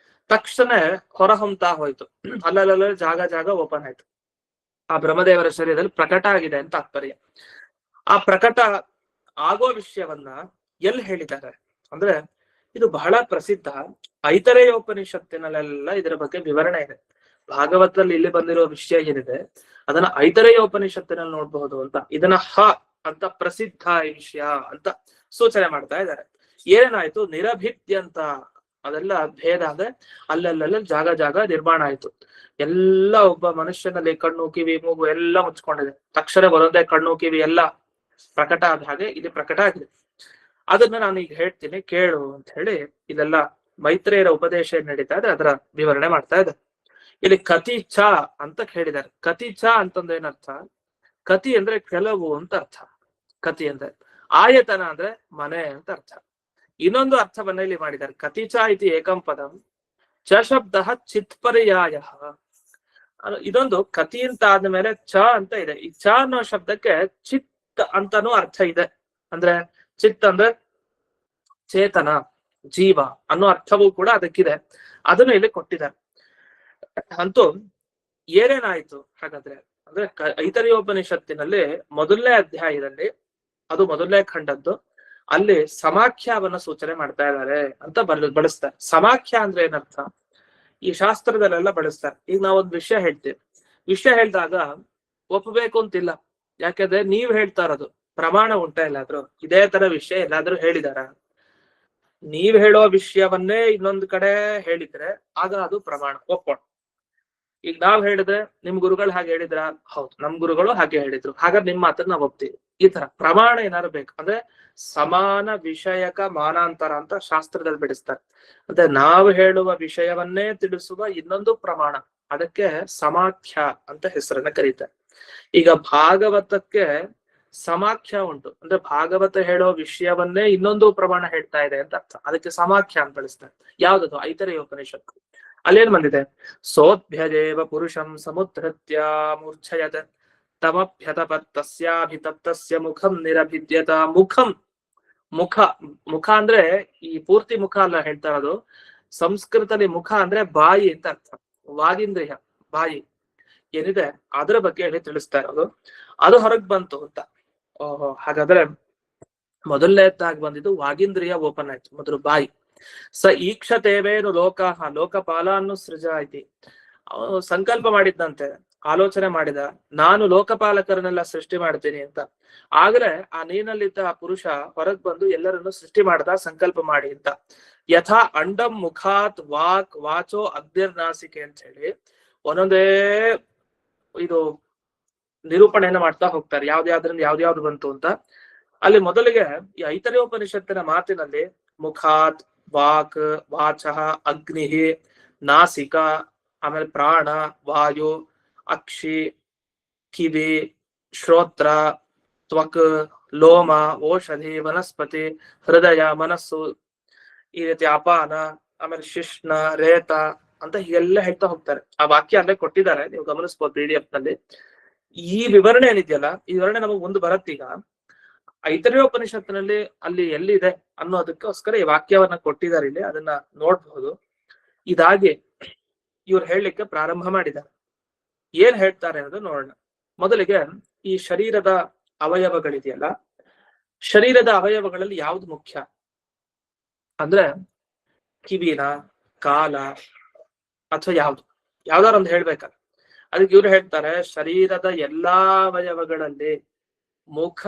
ತಕ್ಷಣ ಹೊರಹೊಮ್ತಾ ಹೋಯ್ತು. ಅಲ್ಲಲ್ಲ ಜಾಗ ಓಪನ್ ಆಯ್ತು. ಆ ಬ್ರಹ್ಮದೇವರ ಶರೀರದಲ್ಲಿ ಪ್ರಕಟ ಆಗಿದೆ ಅಂತ ತಾತ್ಪರ್ಯ. ಆ ಪ್ರಕಟ ಆಗೋ ವಿಷಯವನ್ನ ಎಲ್ಲಿ ಹೇಳಿದ್ದಾರೆ ಅಂದ್ರೆ, ಇದು ಬಹಳ ಪ್ರಸಿದ್ಧ. ಐತರೇಯೋಪನಿಷತ್ತಿನಲ್ಲೆಲ್ಲ ಇದರ ಬಗ್ಗೆ ವಿವರಣೆ ಇದೆ. ಭಾಗವತದಲ್ಲಿ ಇಲ್ಲಿ ಬಂದಿರೋ ವಿಷಯ ಏನಿದೆ ಅದನ್ನ ಐತರೇಯೋಪನಿಷತ್ತಿನಲ್ಲಿ ನೋಡ್ಬಹುದು ಅಂತ. ಇದನ್ನ ಅಂತ ಪ್ರಸಿದ್ಧ ಈ ವಿಷಯ ಅಂತ ಸೂಚನೆ ಮಾಡ್ತಾ ಇದ್ದಾರೆ. ಏನಾಯ್ತು, ನಿರಭಿದ್ಯಂತ ಅದೆಲ್ಲ ಭೇದ ಅಂದ್ರೆ ಅಲ್ಲಲ್ಲ ಜಾಗ ನಿರ್ಮಾಣ ಆಯ್ತು. ಎಲ್ಲ ಒಬ್ಬ ಮನುಷ್ಯನಲ್ಲಿ ಕಣ್ಣು ಕಿವಿ ಮೂಗು ಎಲ್ಲ ಮುಚ್ಕೊಂಡಿದೆ. ತಕ್ಷಣ ಬರೋದೇ ಕಣ್ಣು ಕಿವಿ ಎಲ್ಲ ಪ್ರಕಟ ಆದ ಹಾಗೆ ಇಲ್ಲಿ ಪ್ರಕಟ ಆಗಿದೆ. ಅದನ್ನ ನಾನು ಈಗ ಹೇಳ್ತೀನಿ ಕೇಳು ಅಂತ ಹೇಳಿ ಇದೆಲ್ಲ ಮೈತ್ರೇಯರ ಉಪದೇಶ ನಡೀತಾ ಇದೆ, ಅದರ ವಿವರಣೆ ಮಾಡ್ತಾ ಇದೆ. ಇಲ್ಲಿ ಕತಿ ಚ ಅಂತ ಹೇಳಿದ್ದಾರೆ. ಕತಿ ಚ ಅಂತಂದ್ರೆ ಏನರ್ಥ? ಕತಿ ಅಂದ್ರೆ ಕೆಲವು ಅಂತ ಅರ್ಥ. ಕತಿ ಅಂದ್ರೆ ಆಯತನ ಅಂದ್ರೆ ಮನೆ ಅಂತ ಅರ್ಥ. ಇನ್ನೊಂದು ಅರ್ಥವನ್ನ ಇಲ್ಲಿ ಮಾಡಿದ್ದಾರೆ. ಕತಿ ಚ ಇತಿ ಏಕಂ ಪದಂ ಚ ಶಬ್ದ ಚಿತ್ಪರ್ಯಾಯ. ಇದೊಂದು ಕತಿ ಅಂತ ಆದ್ಮೇಲೆ ಚ ಅಂತ ಇದೆ. ಈ ಚ ಅನ್ನೋ ಶಬ್ದಕ್ಕೆ ಚಿತ್ ಅಂತಾನೂ ಅರ್ಥ ಇದೆ. ಅಂದ್ರೆ ಚಿತ್ ಅಂದ್ರೆ ಚೇತನ, ಜೀವ ಅನ್ನೋ ಅರ್ಥವೂ ಕೂಡ ಅದಕ್ಕಿದೆ. ಅದನ್ನು ಇಲ್ಲಿ ಕೊಟ್ಟಿದ್ದಾರೆ. ಅಂತೂ ಏನೇನಾಯ್ತು ಹಾಗಾದ್ರೆ ಅಂದ್ರೆ, ಐತರೇಯೋಪನಿಷತ್ತಿನಲ್ಲಿ ಮೊದಲನೇ ಅಧ್ಯಾಯದಲ್ಲಿ, ಅದು ಮೊದಲನೇ ಖಂಡದ್ದು, ಅಲ್ಲಿ ಸಮಾಖ್ಯವನ್ನ ಸೂಚನೆ ಮಾಡ್ತಾ ಇದ್ದಾರೆ ಅಂತ ಬಳಸ್ತಾರೆ. ಸಮಾಖ್ಯ ಅಂದ್ರೆ ಏನರ್ಥ? ಈ ಶಾಸ್ತ್ರದಲ್ಲೆಲ್ಲ ಬಳಸ್ತಾರೆ. ಈಗ ನಾವೊಂದು ವಿಷಯ ಹೇಳ್ತೀವಿ, ವಿಷಯ ಹೇಳಿದಾಗ ಒಪ್ಪಬೇಕು ಅಂತಿಲ್ಲ. ಯಾಕಂದ್ರೆ ನೀವ್ ಹೇಳ್ತಾ ಇರೋದು ಪ್ರಮಾಣ ಉಂಟಾ ಎಲ್ಲಾದ್ರೂ? ಇದೇ ತರ ವಿಷಯ ಎಲ್ಲಾದ್ರೂ ಹೇಳಿದಾರ? ನೀವ್ ಹೇಳೋ ವಿಷಯವನ್ನೇ ಇನ್ನೊಂದು ಕಡೆ ಹೇಳಿದ್ರೆ ಆಗ ಅದು ಪ್ರಮಾಣ, ಒಪ್ಪೋಣ. ಈಗ ನಾವ್ ಹೇಳಿದ್ರೆ ನಿಮ್ ಗುರುಗಳು ಹಾಗೆ ಹೇಳಿದ್ರ? ಹೌದು, ನಮ್ ಗುರುಗಳು ಹಾಗೆ ಹೇಳಿದ್ರು, ಹಾಗಾದ್ರೆ ನಿಮ್ ಮಾತನ್ನ ನಾವ್ ಒಪ್ತೀವಿ. ಈ ತರ ಪ್ರಮಾಣ ಏನಾದ್ರು ಬೇಕು ಅಂದ್ರೆ ಸಮಾನ ವಿಷಯಕ ಮಾನಾಂತರ ಅಂತ ಶಾಸ್ತ್ರದಲ್ಲಿ ಬಿಡಿಸ್ತಾರೆ. ಅಂದ್ರೆ ನಾವು ಹೇಳುವ ವಿಷಯವನ್ನೇ ತಿಳಿಸುವ ಇನ್ನೊಂದು ಪ್ರಮಾಣ, ಅದಕ್ಕೆ ಸಮಾಖ್ಯ ಅಂತ ಹೆಸರನ್ನ ಕರೀತಾರೆ. ಈಗ ಭಾಗವತಕ್ಕೆ ಸಮಾಖ್ಯ ಉಂಟು, ಅಂದ್ರೆ ಭಾಗವತ ಹೇಳೋ ವಿಷಯವನ್ನೇ ಇನ್ನೊಂದು ಪ್ರಮಾಣ ಹೇಳ್ತಾ ಇದೆ ಅಂತ ಅರ್ಥ. ಅದಕ್ಕೆ ಸಮಾಖ್ಯ ಅಂತ ಬಳಸ್ತಾರೆ. ಯಾವ್ದದು? ಐತರೇಯೋಪನಿಷತ್ತು. ಅಲ್ಲೇನ್ ಬಂದಿದೆ? ಸೋಭ್ಯದೇವ ಪುರುಷಂ ಸಮುದ್ರತ್ಯ ಮೂರ್ಛಯತ್ ತಮಭ್ಯತಪತ್ ತಸ್ಯಾಭಿತಪ್ತಸ್ಯ ಮುಖಂ ನಿರಭಿದ್ಯತ. ಮುಖ ಅಂದ್ರೆ ಈ ಪೂರ್ತಿ ಮುಖ ಅಲ್ಲ ಹೇಳ್ತಾ ಇರೋದು. ಸಂಸ್ಕೃತದಲ್ಲಿ ಮುಖ ಅಂದ್ರೆ ಬಾಯಿ ಅಂತ ಅರ್ಥ. ವಾಗೀಂದ್ರಿಯ, ಬಾಯಿ ಏನಿದೆ ಅದರ ಬಗ್ಗೆ ಹೇಳಿ ತಿಳಿಸ್ತಾ ಇರೋದು. ಅದು ಹೊರಗ್ ಬಂತು ಅಂತ. ಓಹೋ, ಹಾಗಾದ್ರೆ ಮೊದಲನೇದಾಗಿ ಬಂದಿದ್ದು ವಾಗೀಂದ್ರಿಯ ಓಪನ್ ಆಯ್ತು, ಮೊದಲು ಬಾಯಿ. ಸ ಈಕ್ಷತೇವೇನು ಲೋಕಾಹ ಲೋಕಪಾಲನ್ನು ಸೃಜಾಯಿತಿ. ಅವನು ಸಂಕಲ್ಪ ಮಾಡಿದ್ದಂತೆ, ಆಲೋಚನೆ ಮಾಡಿದ, ನಾನು ಲೋಕಪಾಲಕರನ್ನೆಲ್ಲ ಸೃಷ್ಟಿ ಮಾಡ್ತೀನಿ ಅಂತ. ಆಗ್ಲೇ ಆ ನೀನಲ್ಲಿದ್ದ ಆ ಪುರುಷ ಹೊರಗ್ ಬಂದು ಎಲ್ಲರನ್ನು ಸೃಷ್ಟಿ ಮಾಡ್ದ ಸಂಕಲ್ಪ ಮಾಡಿ ಅಂತ. ಯಥಾ ಅಂಡಂ ಮುಖಾತ್ ವಾಕ್ ವಾಚೋ ಅಗ್ನಿರ್ನಾಸಿಕೆ ಅಂತ ಹೇಳಿ ಒಂದೊಂದೇ ಇದು ನಿರೂಪಣೆಯನ್ನ ಮಾಡ್ತಾ ಹೋಗ್ತಾರೆ, ಯಾವ್ದ್ಯಾವ್ದ್ರಿಂದ ಯಾವ್ದ್ಯಾವ್ದು ಬಂತು ಅಂತ. ಅಲ್ಲಿ ಮೊದಲಿಗೆ ಈ ಐತರೇಯೋಪನಿಷತ್ತಿನ ಮಾತಿನಲ್ಲಿ ಮುಖಾತ್ ವಾಕ್ ವಾಚಃ ಅಗ್ನಿ ನಾಸಿಕ, ಆಮೇಲೆ ಪ್ರಾಣ ವಾಯು ಅಕ್ಷಿ ಕಿವಿ ಶ್ರೋತ್ರ ತ್ವಕ್ ಲೋಮ ಓಷಧಿ ವನಸ್ಪತಿ ಹೃದಯ ಮನಸ್ಸು, ಈ ರೀತಿ ಅಪಾನ, ಆಮೇಲೆ ಶಿಷ್ಣ ರೇತ ಅಂತ ಹೀಗೆಲ್ಲ ಹೇಳ್ತಾ ಹೋಗ್ತಾರೆ. ಆ ವಾಕ್ಯ ಅಲ್ಲೇ ಕೊಟ್ಟಿದ್ದಾರೆ, ನೀವು ಗಮನಿಸ್ಬೋದು PDF ನಲ್ಲಿ. ಈ ವಿವರಣೆ ಏನಿದೆಯಲ್ಲ, ಈ ವಿವರಣೆ ನಮಗೆ ಮುಂದೆ ಬರತ್ತೀಗ. ಐತರೇಯೋಪನಿಷತ್ತಿನಲ್ಲಿ ಅಲ್ಲಿ ಎಲ್ಲಿದೆ ಅನ್ನೋದಕ್ಕೋಸ್ಕರ ಈ ವಾಕ್ಯವನ್ನ ಕೊಟ್ಟಿದ್ದಾರೆ, ಇಲ್ಲಿ ಅದನ್ನ ನೋಡ್ಬಹುದು. ಇದಾಗಿ ಇವ್ರು ಹೇಳಲಿಕ್ಕೆ ಪ್ರಾರಂಭ ಮಾಡಿದ್ದಾರೆ. ಏನ್ ಹೇಳ್ತಾರೆ ಅನ್ನೋದು ನೋಡೋಣ. ಮೊದಲಿಗೆ ಈ ಶರೀರದ ಅವಯವಗಳಿದೆಯಲ್ಲ, ಶರೀರದ ಅವಯವಗಳಲ್ಲಿ ಯಾವ್ದು ಮುಖ್ಯ ಅಂದ್ರೆ ಕಿವಿನ, ಕಾಲ, ಅಥವಾ ಯಾವ್ದಾರು ಒಂದು ಹೇಳ್ಬೇಕಲ್ಲ. ಅದಕ್ಕೆ ಇವ್ರು ಹೇಳ್ತಾರೆ, ಶರೀರದ ಎಲ್ಲಾ ಅವಯವಗಳಲ್ಲಿ ಮುಖ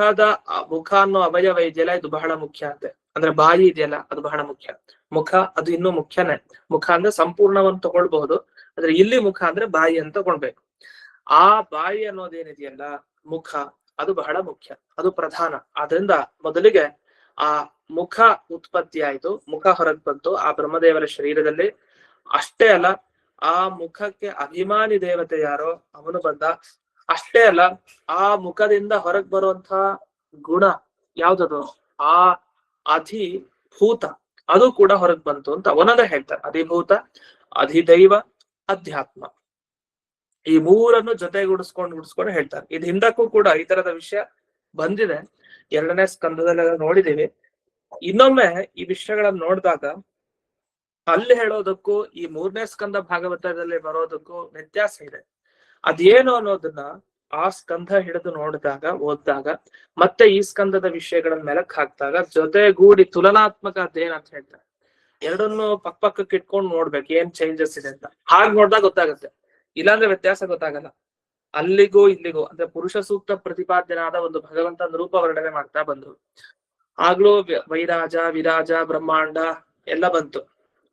ಅನ್ನೋ ಅವಯವ ಇದೆಯಲ್ಲ, ಇದು ಬಹಳ ಮುಖ್ಯ ಅಂತೆ. ಅಂದ್ರೆ ಬಾಯಿ ಇದೆಯಲ್ಲ, ಅದು ಬಹಳ ಮುಖ್ಯ. ಮುಖ ಅದು ಇನ್ನೂ ಮುಖ್ಯನೇ. ಮುಖ ಅಂದ್ರೆ ಸಂಪೂರ್ಣವನ್ನು ತಗೊಳ್ಬಹುದು, ಆದ್ರೆ ಇಲ್ಲಿ ಮುಖ ಅಂದ್ರೆ ಬಾಯಿ ಅಂತ ತಗೊಳ್ಬೇಕು. ಆ ಬಾಯಿ ಅನ್ನೋದೇನಿದೆಯಲ್ಲ ಮುಖ, ಅದು ಬಹಳ ಮುಖ್ಯ, ಅದು ಪ್ರಧಾನ. ಆದ್ರಿಂದ ಮೊದಲಿಗೆ ಆ ಮುಖ ಉತ್ಪತ್ತಿ ಆಯ್ತು, ಮುಖ ಹೊರಗೆ ಬಂತು ಆ ಬ್ರಹ್ಮದೇವರ ಶರೀರದಲ್ಲಿ. ಅಷ್ಟೇ ಅಲ್ಲ, ಆ ಮುಖಕ್ಕೆ ಅಭಿಮಾನಿ ದೇವತೆ ಯಾರೋ ಅವನು ಬಂದ. ಅಷ್ಟೇ ಅಲ್ಲ, ಆ ಮುಖದಿಂದ ಹೊರಗ್ ಬರುವಂತಹ ಗುಣ ಯಾವ್ದದು, ಆ ಅಧಿಭೂತ, ಅದು ಕೂಡ ಹೊರಗ್ ಬಂತು ಅಂತ ಒಂದೊಂದೇ ಹೇಳ್ತಾರೆ. ಅಧಿಭೂತ, ಅಧಿದೈವ, ಅಧ್ಯಾತ್ಮ, ಈ ಮೂರನ್ನು ಜೊತೆಗೂಡಿಸ್ಕೊಂಡು ಹೇಳ್ತಾರೆ. ಇದು ಹಿಂದಕ್ಕೂ ಕೂಡ ಈ ತರದ ವಿಷಯ ಬಂದಿದೆ, 2ನೇ ಸ್ಕಂದದಲ್ಲೆಲ್ಲ ನೋಡಿದೀವಿ. ಇನ್ನೊಮ್ಮೆ ಈ ವಿಷಯಗಳನ್ನ ನೋಡಿದಾಗ ಅಲ್ಲಿ ಹೇಳೋದಕ್ಕೂ ಈ 3ನೇ ಸ್ಕಂದ ಭಾಗವತದಲ್ಲಿ ಬರೋದಕ್ಕೂ ವ್ಯತ್ಯಾಸ ಇದೆ. ಅದೇನು ಅನ್ನೋದನ್ನ ಆ ಸ್ಕಂದ ಹಿಡಿದು ನೋಡಿದಾಗ, ಓದಿದಾಗ, ಮತ್ತೆ ಈ ಸ್ಕಂದದ ವಿಷಯಗಳನ್ನ ಮೆಲಕ್ ಹಾಕ್ದಾಗ ಜೊತೆಗೂಡಿ ತುಲನಾತ್ಮಕ ಅದೇನಂತ ಹೇಳ್ತಾರೆ. ಎರಡನ್ನು ಪಕ್ಕಕ್ಕೆ ಇಟ್ಕೊಂಡು ನೋಡ್ಬೇಕು ಏನ್ ಚೇಂಜಸ್ ಇದೆ ಅಂತ. ಹಾಗೆ ನೋಡ್ದಾಗ ಗೊತ್ತಾಗುತ್ತೆ, ಇಲ್ಲಾಂದ್ರೆ ವ್ಯತ್ಯಾಸ ಗೊತ್ತಾಗಲ್ಲ. ಅಲ್ಲಿಗೂ ಇಲ್ಲಿಗೂ ಅಂದ್ರೆ ಪುರುಷ ಸೂಕ್ತ ಪ್ರತಿಪಾದ್ಯನಾದ ಒಂದು ಭಗವಂತನ ರೂಪ ವರ್ಣನೆ ಮಾಡ್ತಾ ಬಂದ್ರು. ಆಗ್ಲೂ ವೈರಾಜ ವಿರಾಜ ಬ್ರಹ್ಮಾಂಡ ಎಲ್ಲ ಬಂತು,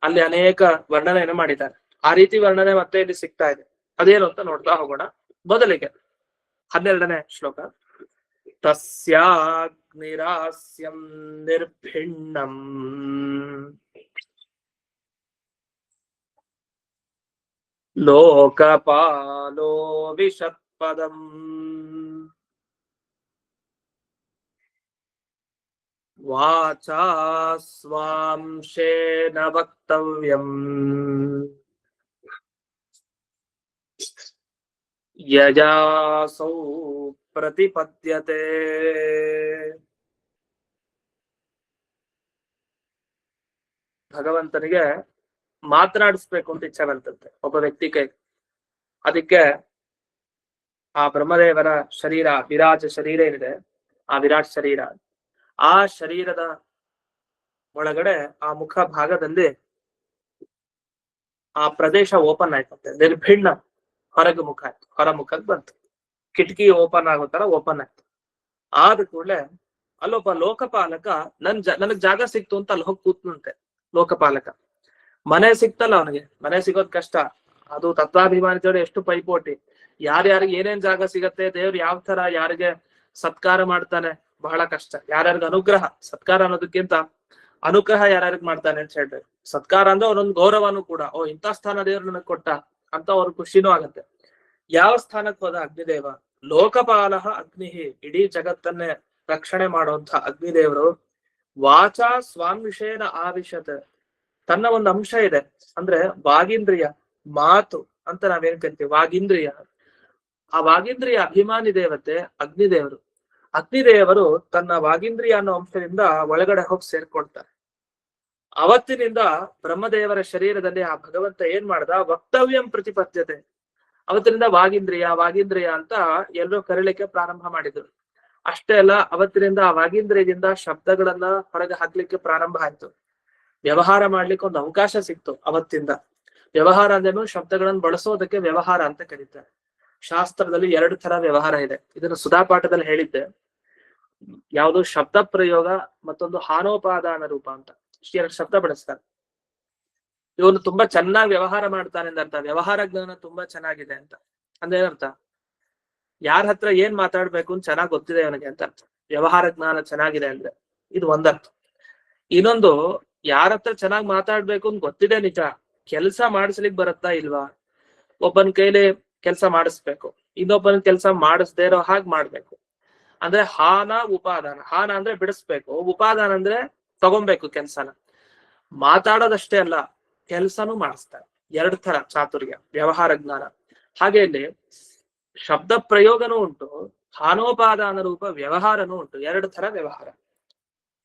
ಅಲ್ಲಿ ಅನೇಕ ವರ್ಣನೆಯನ್ನು ಮಾಡಿದ್ದಾರೆ. ಆ ರೀತಿ ವರ್ಣನೆ ಮತ್ತೆ ಇಲ್ಲಿ ಸಿಗ್ತಾ ಇದೆ. ಅದೇನು ಅಂತ ನೋಡ್ತಾ ಹೋಗೋಣ. ಮೊದಲಿಗೆ 12ನೇ ಶ್ಲೋಕ. ತಸ್ಯಾಗ್ನಿರಾಸ್ಯಂ ನಿರ್ಭಿಣ್ಣಂ ಲೋಕಪಾಲೋ ವಿಷತ್ಪದಂ ವಾಚಾ ಸ್ವಾಂಶೇನ ವಕ್ತವ್ಯಂ ಯಜಾಸೌ ಪ್ರತಿಪದ್ಯತೆ. ಭಗವಂತನಿಗೆ ಮಾತನಾಡಿಸ್ಬೇಕು ಅಂತ ಇಚ್ಛೆ ಬರ್ತಂತೆ ಒಬ್ಬ ವ್ಯಕ್ತಿ ಕೈ. ಅದಕ್ಕೆ ಆ ಬ್ರಹ್ಮದೇವರ ಶರೀರ, ವಿರಾಜ ಶರೀರ ಏನಿದೆ, ಆ ವಿರಾಟ್ ಶರೀರ, ಆ ಶರೀರದ ಒಳಗಡೆ ಆ ಮುಖ ಭಾಗದಲ್ಲಿ ಆ ಪ್ರದೇಶ ಓಪನ್ ಆಯ್ತಂತೆ. ನಿರ್ಭಿಣ್ಣ, ಹೊರಗೆ ಮುಖ ಆಯ್ತು, ಹೊರ ಮುಖಕ್ಕೆ ಬಂತು. ಕಿಟಕಿ ಓಪನ್ ಆಗೋ ತರ ಓಪನ್ ಆಯ್ತು. ಆದ ಕೂಡಲೇ ಅಲ್ಲೊಬ್ಬ ಲೋಕಪಾಲಕ ನನಗ್ ಜಾಗ ಸಿಕ್ತು ಅಂತ ಅಲ್ಲಿ ಹೋಗಿ ಕೂತ್ನಂತೆ. ಲೋಕಪಾಲಕ ಮನೆ ಸಿಕ್ತಲ್ಲ ಅವನಿಗೆ, ಮನೆ ಸಿಗೋದ್ ಕಷ್ಟ. ಅದು ತತ್ವಾಭಿಮಾನಿತರು ಎಷ್ಟು ಪೈಪೋಟಿ, ಯಾರ್ಯಾರಿಗೆ ಏನೇನ್ ಜಾಗ ಸಿಗತ್ತೆ, ದೇವ್ರು ಯಾವ ತರ ಯಾರಿಗೆ ಸತ್ಕಾರ ಮಾಡ್ತಾನೆ, ಬಹಳ ಕಷ್ಟ. ಯಾರ್ಯಾರಿಗೆ ಅನುಗ್ರಹ, ಸತ್ಕಾರ ಅನ್ನೋದಕ್ಕಿಂತ ಅನುಗ್ರಹ ಯಾರ್ಯಾರಿಗೆ ಮಾಡ್ತಾನೆ ಅಂತ ಹೇಳ್ಬೇಕು. ಸತ್ಕಾರ ಅಂದ್ರೆ ಅವನೊಂದು ಗೌರವನೂ ಕೂಡ, ಓ ಇಂಥ ಸ್ಥಾನ ದೇವ್ರು ನನಗ್ ಕೊಟ್ಟ ಅಂತ ಅವ್ರ ಖುಷಿನೂ ಆಗತ್ತೆ. ಯಾವ ಸ್ಥಾನಕ್ಕೆ ಹೋದ ಅಗ್ನಿದೇವ, ಲೋಕಪಾಲ ಅಗ್ನಿ, ಇಡೀ ಜಗತ್ತನ್ನೇ ರಕ್ಷಣೆ ಮಾಡುವಂತ ಅಗ್ನಿದೇವರು. ವಾಚಾ ಸ್ವಾಂಶೇನ ಆವಿಶತ್, ತನ್ನ ಒಂದು ಅಂಶ ಇದೆ, ಅಂದ್ರೆ ವಾಗೀಂದ್ರಿಯ, ಮಾತು ಅಂತ ನಾವೇನ್ ಕರಿತೀವಿ ವಾಗೀಂದ್ರಿಯ. ಆ ವಾಗೀಂದ್ರಿಯ ಅಭಿಮಾನಿ ದೇವತೆ ಅಗ್ನಿದೇವರು. ಅಗ್ನಿದೇವರು ತನ್ನ ವಾಗೀಂದ್ರಿಯ ಅನ್ನೋ ಅಂಶದಿಂದ ಒಳಗಡೆ ಹೋಗಿ ಸೇರ್ಕೊಳ್ತಾರೆ. ಅವತ್ತಿನಿಂದ ಬ್ರಹ್ಮದೇವರ ಶರೀರದಲ್ಲಿ ಆ ಭಗವಂತ ಏನ್ ಮಾಡ್ದ, ವಕ್ತವ್ಯಂ ಪ್ರತಿಪದ್ಯತೆ. ಅವತ್ತಿನಿಂದ ವಾಗಿಂದ್ರಿಯ ಅಂತ ಎಲ್ಲರೂ ಕರೀಲಿಕ್ಕೆ ಪ್ರಾರಂಭ ಮಾಡಿದ್ರು. ಅಷ್ಟೇ ಅಲ್ಲ, ಅವತ್ತಿನಿಂದ ಆ ವಾಗೀಂದ್ರಿಯದಿಂದ ಶಬ್ದಗಳನ್ನ ಹೊರಗೆ ಹಾಕ್ಲಿಕ್ಕೆ ಪ್ರಾರಂಭ ಆಯ್ತು. ವ್ಯವಹಾರ ಮಾಡ್ಲಿಕ್ಕೆ ಒಂದು ಅವಕಾಶ ಸಿಕ್ತು ಅವತ್ತಿಂದ. ವ್ಯವಹಾರ ಅಂದ್ರೇನು, ಶಬ್ದಗಳನ್ನು ಬಳಸೋದಕ್ಕೆ ವ್ಯವಹಾರ ಅಂತ ಕರೀತಾರೆ. ಶಾಸ್ತ್ರದಲ್ಲಿ 2 ತರ ವ್ಯವಹಾರ ಇದೆ. ಇದನ್ನು ಸುಧಾಪಾಠದಲ್ಲಿ ಹೇಳಿದ್ದೆ. ಯಾವುದು ಶಬ್ದ ಪ್ರಯೋಗ, ಮತ್ತೊಂದು ಹಾನೋಪಾದಾನ ರೂಪ ಅಂತ 2 ಶಬ್ದ ಬಳಸ್ತಾರೆ. ಇವನು ತುಂಬಾ ಚೆನ್ನಾಗಿ ವ್ಯವಹಾರ ಮಾಡ್ತಾನೆ ಅಂತ ಅರ್ಥ. ವ್ಯವಹಾರ ಜ್ಞಾನ ತುಂಬಾ ಚೆನ್ನಾಗಿದೆ ಅಂತ ಅಂದ್ರೆ ಏನರ್ಥ? ಯಾರ ಹತ್ರ ಏನ್ ಮಾತಾಡ್ಬೇಕು ಅಂತ ಚೆನ್ನಾಗ್ ಗೊತ್ತಿದೆ ಅವನಿಗೆ ಅಂತ ಅರ್ಥ. ವ್ಯವಹಾರ ಜ್ಞಾನ ಚೆನ್ನಾಗಿದೆ ಅಂದ್ರೆ ಇದು ಒಂದರ್ಥ. ಇನ್ನೊಂದು, ಯಾರ ಹತ್ರ ಚೆನ್ನಾಗ್ ಮಾತಾಡ್ಬೇಕು ಅಂತ ಗೊತ್ತಿದೆ ನಿಜ, ಕೆಲ್ಸ ಮಾಡಿಸ್ಲಿಕ್ ಬರುತ್ತಾ ಇಲ್ವಾ? ಒಬ್ಬನ ಕೈಲಿ ಕೆಲ್ಸ ಮಾಡಿಸ್ಬೇಕು, ಇನ್ನೊಬ್ಬನ ಕೆಲ್ಸ ಮಾಡಿಸ್ದೇ ಇರೋ ಹಾಗೆ ಮಾಡ್ಬೇಕು. ಅಂದ್ರೆ ಹಾನ ಉಪಾದಾನ. ಹಾನ ಅಂದ್ರೆ ಬಿಡಿಸ್ಬೇಕು, ಉಪಾದಾನ ಅಂದ್ರೆ ತಗೊಬೇಕು ಕೆಲ್ಸನ. ಮಾತಾಡೋದಷ್ಟೇ ಅಲ್ಲ, ಕೆಲ್ಸನೂ ಮಾಡಿಸ್ತಾರೆ. 2 ತರ ಚಾತುರ್ಯ, ವ್ಯವಹಾರ ಜ್ಞಾನ. ಹಾಗೆ ಇಲ್ಲಿ ಶಬ್ದ ಪ್ರಯೋಗನೂ ಉಂಟು, ಹಾನೋಪಾದಾನ ರೂಪ ವ್ಯವಹಾರನೂ ಉಂಟು. 2 ತರ ವ್ಯವಹಾರ.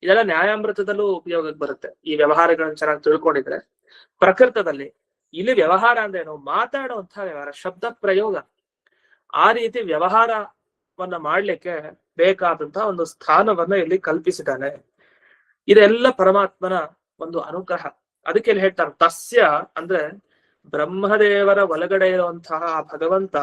ಇದೆಲ್ಲ ನ್ಯಾಯಾಮೃತದಲ್ಲೂ ಉಪಯೋಗಕ್ಕೆ ಬರುತ್ತೆ ಈ ವ್ಯವಹಾರಗಳನ್ನ ಚೆನ್ನಾಗಿ ತಿಳ್ಕೊಂಡಿದ್ರೆ. ಪ್ರಕೃತದಲ್ಲಿ ಇಲ್ಲಿ ವ್ಯವಹಾರ ಅಂದ್ರೇನು? ಮಾತಾಡುವಂತಹ ವ್ಯವಹಾರ, ಶಬ್ದ ಪ್ರಯೋಗ. ಆ ರೀತಿ ವ್ಯವಹಾರವನ್ನ ಮಾಡ್ಲಿಕ್ಕೆ ಬೇಕಾದಂತಹ ಒಂದು ಸ್ಥಾನವನ್ನ ಇಲ್ಲಿ ಕಲ್ಪಿಸಿದ್ದಾನೆ. ಇದೆಲ್ಲ ಪರಮಾತ್ಮನ ಒಂದು ಅನುಗ್ರಹ. ಅದಕ್ಕೆ ಇಲ್ಲಿ ಹೇಳ್ತಾರೆ ತಸ್ಯ ಅಂದ್ರೆ ಬ್ರಹ್ಮದೇವರ ಒಳಗಡೆ ಇರುವಂತಹ ಭಗವಂತ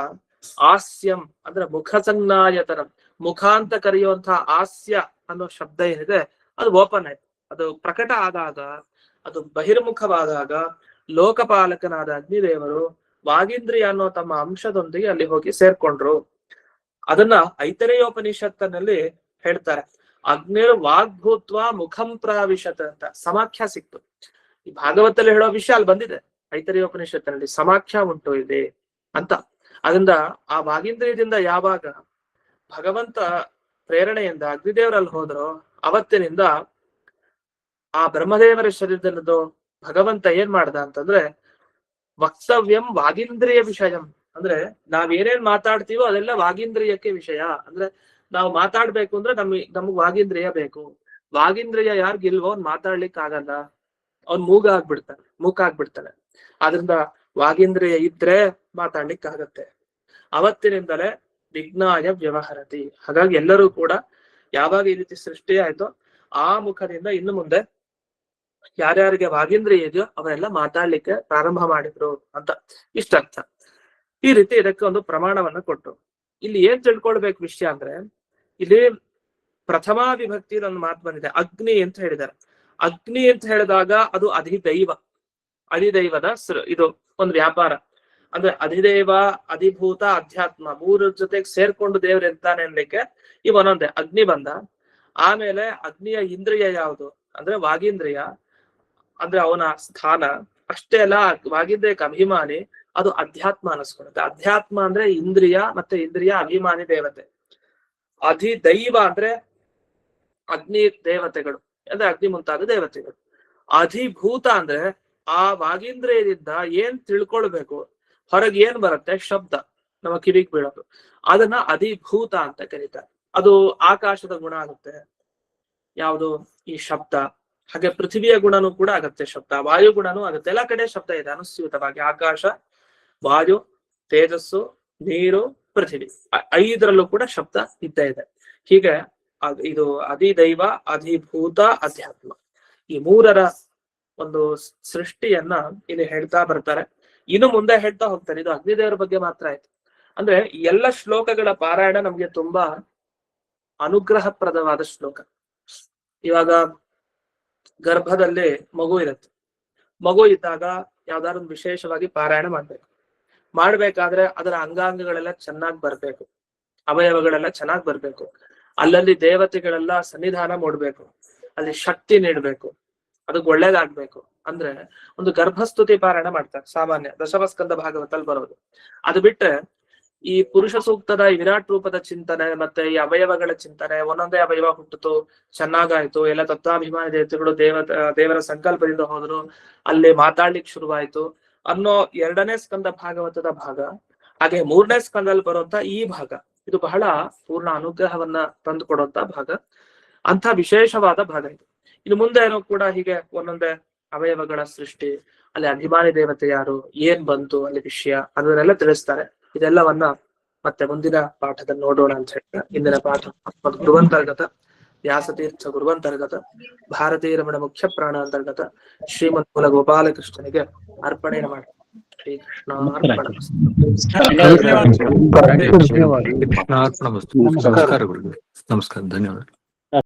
ಆಸ್ಯಂ ಅಂದ್ರೆ ಮುಖ ಸಂಜ್ಞಾಯತನ, ಮುಖ ಅಂತ ಕರೆಯುವಂತಹ ಆಸ್ಯ ಅನ್ನೋ ಶಬ್ದ ಏನಿದೆ ಅದು ಓಪನ್ ಆಯ್ತು. ಅದು ಪ್ರಕಟ ಆದಾಗ, ಅದು ಬಹಿರ್ಮುಖವಾದಾಗ ಲೋಕಪಾಲಕನಾದ ಅಗ್ನಿದೇವರು ವಾಗೀಂದ್ರಿಯ ಅನ್ನೋ ತಮ್ಮ ಅಂಶದೊಂದಿಗೆ ಅಲ್ಲಿ ಹೋಗಿ ಸೇರ್ಕೊಂಡ್ರು. ಅದನ್ನ ಐತರೇಯೋಪನಿಷತ್ತಿನಲ್ಲಿ ಹೇಳ್ತಾರೆ. ಅಗ್ನಿರ್ ವಾಗ್ಭೂತ್ವ ಮುಖಂ ಪ್ರಾವಿಶತ್ ಅಂತ ಸಮಾಖ್ಯ ಸಿಕ್ತು. ಈ ಭಾಗವತಲ್ಲಿ ಹೇಳೋ ವಿಷಯ ಅಲ್ಲಿ ಬಂದಿದೆ. ಐತರೇಯೋಪನಿಷತ್ತಿನಲ್ಲಿ ಸಮಾಖ್ಯ ಉಂಟು ಇದೆ ಅಂತ. ಅದರಿಂದ ಆ ವಾಗೀಂದ್ರಿಯದಿಂದ ಯಾವಾಗ ಭಗವಂತ ಪ್ರೇರಣೆಯಿಂದ ಅಗ್ನಿದೇವರಲ್ಲಿ ಹೋದ್ರೋ ಅವತ್ತಿನಿಂದ ಆ ಬ್ರಹ್ಮದೇವರ ಶರೀರದಲ್ಲದು ಭಗವಂತ ಏನ್ ಮಾಡ್ದ ಅಂತಂದ್ರೆ ವಕ್ತವ್ಯಂ ವಾಗೀಂದ್ರಿಯ ವಿಷಯಂ. ಅಂದ್ರೆ ನಾವೇನೇನ್ ಮಾತಾಡ್ತೀವೋ ಅದೆಲ್ಲ ವಾಗೀಂದ್ರಿಯಕ್ಕೆ ವಿಷಯ. ಅಂದ್ರೆ ನಾವು ಮಾತಾಡ್ಬೇಕು ಅಂದ್ರೆ ನಮಗ್ ವಾಗೀಂದ್ರಿಯ ಬೇಕು. ವಾಗೀಂದ್ರಿಯ ಯಾರಿಗಿಲ್ವೋ ಅವ್ನ್ ಮಾತಾಡ್ಲಿಕ್ಕೆ ಆಗಲ್ಲ, ಅವ್ನ್ ಮೂಕ ಆಗ್ಬಿಡ್ತಾನೆ. ಆದ್ರಿಂದ ವಾಗೀಂದ್ರಿಯ ಇದ್ರೆ ಮಾತಾಡ್ಲಿಕ್ಕೆ ಆಗತ್ತೆ. ಅವತ್ತಿನಿಂದಲೇ ವಿಜ್ಞಾಯ ವ್ಯವಹರತಿ. ಹಾಗಾಗಿ ಎಲ್ಲರೂ ಕೂಡ ಯಾವಾಗ ಈ ರೀತಿ ಸೃಷ್ಟಿ ಆಯ್ತೋ ಆ ಮುಖದಿಂದ ಇನ್ನು ಮುಂದೆ ಯಾರ್ಯಾರಿಗೆ ವಾಗೀಂದ್ರಿಯ ಇದೆಯೋ ಅವರೆಲ್ಲ ಮಾತಾಡ್ಲಿಕ್ಕೆ ಪ್ರಾರಂಭ ಮಾಡಿದ್ರು ಅಂತ ಇಷ್ಟರ್ಥ. ಈ ರೀತಿ ಇದಕ್ಕೆ ಒಂದು ಪ್ರಮಾಣವನ್ನ ಕೊಟ್ಟು ಇಲ್ಲಿ ಏನ್ ತಿಳ್ಕೊಳ್ಬೇಕು ವಿಷಯ ಅಂದ್ರೆ, ಇಲ್ಲಿ ಪ್ರಥಮಾ ವಿಭಕ್ತಿ ಒಂದು ಮಾತು ಬಂದಿದೆ, ಅಗ್ನಿ ಅಂತ ಹೇಳಿದ್ದಾರೆ. ಅಗ್ನಿ ಅಂತ ಹೇಳಿದಾಗ ಅದು ಅಧಿದೈವ, ಅಧಿದೈವದ ಇದು ಒಂದು ವ್ಯಾಪಾರ. ಅಂದ್ರೆ ಅಧಿದೇವ, ಅಧಿಭೂತ, ಅಧ್ಯಾತ್ಮ 3 ಜೊತೆಗೆ ಸೇರ್ಕೊಂಡು ದೇವ್ರು ಇರ್ತಾನೆ ಅನ್ಲಿಕ್ಕೆ ಈ ಒಂದೊಂದೇ. ಅಗ್ನಿ ಬಂದ, ಆಮೇಲೆ ಅಗ್ನಿಯ ಇಂದ್ರಿಯ ಯಾವುದು ಅಂದ್ರೆ ವಾಗೀಂದ್ರಿಯ, ಅಂದ್ರೆ ಅವನ ಸ್ಥಾನ. ಅಷ್ಟೇ ಅಲ್ಲ, ವಾಗೀಂದ್ರಿಯಕ್ಕೆ ಅಭಿಮಾನಿ, ಅದು ಅಧ್ಯಾತ್ಮ ಅನಿಸ್ಕೊಳುತ್ತೆ. ಅಧ್ಯಾತ್ಮ ಅಂದ್ರೆ ಇಂದ್ರಿಯ ಮತ್ತೆ ಇಂದ್ರಿಯ ಅಭಿಮಾನಿ ದೇವತೆ. ಅಧಿದೈವ ಅಂದ್ರೆ ಅಗ್ನಿ ದೇವತೆಗಳು, ಅಂದ್ರೆ ಅಗ್ನಿ ಮುಂತಾದ ದೇವತೆಗಳು. ಅಧಿಭೂತ ಅಂದ್ರೆ ಆ ವಾಗೀಂದ್ರಿಯದಿಂದ ಏನ್ ತಿಳ್ಕೊಳ್ಬೇಕು, ಹೊರಗೆ ಏನ್ ಬರುತ್ತೆ ಶಬ್ದ ನಮ್ಮ ಕಿವಿಗೆ ಬೀಳೋದು, ಅದನ್ನ ಅಧಿಭೂತ ಅಂತ ಕರೀತಾರೆ. ಅದು ಆಕಾಶದ ಗುಣ ಆಗುತ್ತೆ ಯಾವುದು ಈ ಶಬ್ದ. ಹಾಗೆ ಪೃಥ್ವಿಯ ಗುಣನೂ ಕೂಡ ಆಗತ್ತೆ ಶಬ್ದ, ವಾಯು ಗುಣನೂ ಆಗುತ್ತೆ. ಎಲ್ಲ ಕಡೆ ಶಬ್ದ ಇದೆ ಅನುಸ್ಯೂತವಾಗಿ. ಆಕಾಶ, ವಾಯು, ತೇಜಸ್ಸು, ನೀರು, ಪೃಥ್ವಿ 5ರಲ್ಲೂ ಕೂಡ ಶಬ್ದ ಇದ್ದೇ ಇದೆ. ಹೀಗೆ ಇದು ಅಧಿದೈವ, ಅಧಿಭೂತ, ಅಧ್ಯಾತ್ಮ ಈ 3ರ ಒಂದು ಸೃಷ್ಟಿಯನ್ನ ಇಲ್ಲಿ ಹೇಳ್ತಾ ಬರ್ತಾರೆ. ಇನ್ನು ಮುಂದೆ ಹೇಳ್ತಾ ಹೋಗ್ತಾರೆ. ಇದು ಅಗ್ನಿದೇವರ ಬಗ್ಗೆ ಮಾತ್ರ ಆಯ್ತು. ಅಂದ್ರೆ ಎಲ್ಲ ಶ್ಲೋಕಗಳ ಪಾರಾಯಣ ನಮ್ಗೆ ತುಂಬಾ ಅನುಗ್ರಹಪ್ರದವಾದ ಶ್ಲೋಕ. ಇವಾಗ ಗರ್ಭದಲ್ಲಿ ಮಗು ಇರುತ್ತೆ. ಮಗು ಇದ್ದಾಗ ಯಾವ್ದಾದ್ರು ವಿಶೇಷವಾಗಿ ಪಾರಾಯಣ ಮಾಡ್ಬೇಕಾದ್ರೆ ಅದರ ಅಂಗಾಂಗಗಳೆಲ್ಲ ಚೆನ್ನಾಗಿ ಬರ್ಬೇಕು, ಅವಯವಗಳೆಲ್ಲ ಚೆನ್ನಾಗಿ ಬರ್ಬೇಕು. ಅಲ್ಲಲ್ಲಿ ದೇವತೆಗಳೆಲ್ಲ ಸನ್ನಿಧಾನ ಮೂಡ್ಬೇಕು, ಅಲ್ಲಿ ಶಕ್ತಿ ನೀಡ್ಬೇಕು, ಅದಕ್ಕೆ ಒಳ್ಳೇದಾಗ್ಬೇಕು. ಅಂದ್ರೆ ಒಂದು ಗರ್ಭಸ್ತುತಿ ಪಾರಾಯಣ ಮಾಡ್ತಾರೆ ಸಾಮಾನ್ಯ, ದಶಮಸ್ಕಂದ ಭಾಗವತಲ್ಲಿ ಬರೋದು. ಅದು ಬಿಟ್ರೆ ಈ ಪುರುಷ ಸೂಕ್ತದ ಈ ವಿರಾಟ್ ರೂಪದ ಚಿಂತನೆ ಮತ್ತೆ ಈ ಅವಯವಗಳ ಚಿಂತನೆ, ಒಂದೊಂದೇ ಅವಯವ ಹುಟ್ಟಿತು, ಚೆನ್ನಾಗಾಯ್ತು, ಎಲ್ಲ ತತ್ವಾಭಿಮಾನಿ ದೇವತೆಗಳು ದೇವರ ಸಂಕಲ್ಪದಿಂದ ಹೋದ್ರು, ಅಲ್ಲಿ ಮಾತಾಡ್ಲಿಕ್ಕೆ ಶುರುವಾಯ್ತು ಅನ್ನೋ 2ನೇ ಸ್ಕಂದ ಭಾಗವತದ ಭಾಗ. ಹಾಗೆ 3ನೇ ಸ್ಕಂದಲ್ಲಿ ಬರುವಂತ ಈ ಭಾಗ, ಇದು ಬಹಳ ಪೂರ್ಣ ಅನುಗ್ರಹವನ್ನ ತಂದು ಕೊಡುವಂತ ಭಾಗ, ಅಂತ ವಿಶೇಷವಾದ ಭಾಗ ಇದು. ಇನ್ನು ಮುಂದೆ ಏನೋ ಕೂಡ ಹೀಗೆ ಒಂದೊಂದೇ ಅವಯವಗಳ ಸೃಷ್ಟಿ, ಅಲ್ಲಿ ಅಭಿಮಾನಿ ದೇವತೆ ಯಾರು, ಏನ್ ಬಂತು ಅಲ್ಲಿ ವಿಷಯ, ಅದನ್ನೆಲ್ಲ ತಿಳಿಸ್ತಾರೆ. ಇದೆಲ್ಲವನ್ನ ಮತ್ತೆ ಮುಂದಿನ ಪಾಠದಲ್ಲಿ ನೋಡೋಣ ಅಂತ ಹೇಳ್ತಾ ಇಂದಿನ ಪಾಠ ಗುರುವಂತರ್ಗತ ವ್ಯಾಸತೀರ್ಥ ಗುರುವಂತರ್ಗತ ಭಾರತೀಯ ರಮಣ ಮುಖ್ಯ ಪ್ರಾಣ ಅಂತರ್ಗತ ಶ್ರೀಮದ್ ಮೂಲ ಗೋಪಾಲಕೃಷ್ಣನಿಗೆ ಅರ್ಪಣೆ ಮಾಡಿ ಶ್ರೀಕೃಷ್ಣ ನಮಸ್ಕಾರ ಗುರುಗಳೇ. ನಮಸ್ಕಾರ, ಧನ್ಯವಾದ.